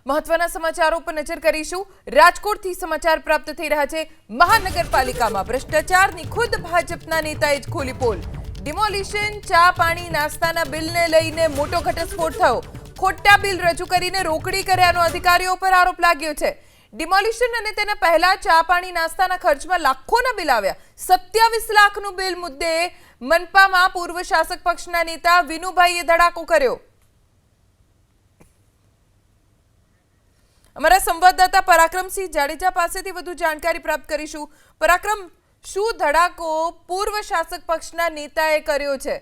મહત્વના સમાચારો પર નજર કરીશું। રાજકોટથી સમાચાર પ્રાપ્ત થઈ રહ્યા છે। મહાનગરપાલિકામાં ભ્રષ્ટાચારની ખુદ ભાજપના નેતાએ જ ખોલી પોલ। ડિમોલિશન, ચા પાણી નાસ્તાના બિલને લઈને મોટો ઘટસ્ફોટ થયો। ખોટા બિલ રજૂ કરીને રોકડી કર્યાનો અધિકારીઓ પર આરોપ લાગ્યો છે। ડિમોલિશન અને તેના પહેલા ચા પાણી નાસ્તાના ખર્ચમાં લાખોના બિલ આવ્યા। 27 લાખનું બિલ મુદ્દે મનપામાં પૂર્વ શાસક પક્ષના નેતા વિનુભાઈએ ધડાકો કર્યો। અમારા સંવાદદાતા પરાક્રમસિંહ જાડેજા પાસેથી વધુ જાણકારી પ્રાપ્ત કરીશું। પરાક્રમ, શું ધડાકો પૂર્વ શાસક પક્ષના નેતાએ કર્યો છે?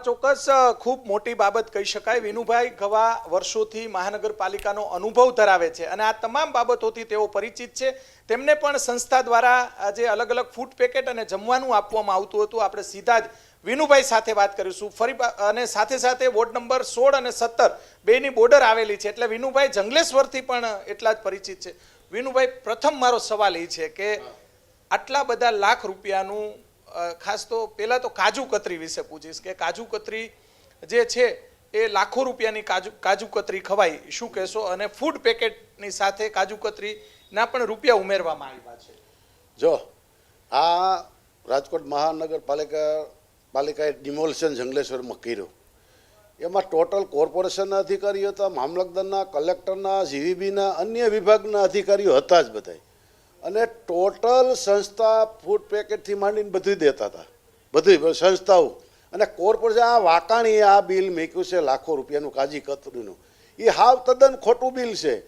ચોક્કસ ખૂબ મોટી બાબત કહી શકાય। વિનુભાઈ ગવા વર્ષોથી મહાનગરપાલિકાનો અનુભવ ધરાવે છે અને આ તમામ બાબતોથી તેઓ પરિચિત છે। તેમને પણ સંસ્થા દ્વારા જે અલગ અલગ ફૂડ પેકેટ અને જમવાનું આપવામાં આવતું હતું, આપણે સીધા જ વિનુભાઈ સાથે વાત કરીશું ફરી। અને સાથે સાથે વોર્ડ નંબર 16 અને 17 બેની બોર્ડર આવેલી છે, એટલે વિનુભાઈ જંગલેશ્વરથી પણ એટલા જ પરિચિત છે। વિનુભાઈ, પ્રથમ મારો સવાલ એ છે કે આટલા બધા લાખ રૂપિયાનું, ખાસ તો પહેલાં તો કાજુ કતરી વિશે પૂછીશ કે કાજુ કતરી જે છે એ લાખો રૂપિયાની કાજુ કતરી ખવાય, શું કહેશો? અને ફૂડ પેકેટની સાથે કાજુ કતરીના પણ રૂપિયા ઉમેરવામાં આવ્યા છે। જો આ રાજકોટ મહાનગરપાલિકાએ ડિમોલિશન જંગલેશ્વરમાં કર્યું, એમાં ટોટલ કોર્પોરેશનના અધિકારીઓ હતા, મામલતદારના, કલેક્ટરના, જીવીબીના, અન્ય વિભાગના અધિકારીઓ હતા જ બધાય। અને ટોટલ સંસ્થા ફૂડ પેકેટથી માંડીને બધું દેતા હતા, બધી સંસ્થાઓ। અને કોર્પોરેશન આ વાકાણીએ આ બિલ મૂક્યું છે લાખો રૂપિયાનું કાજી કતરીનું, એ હાવ તદ્દન ખોટું બિલ છે।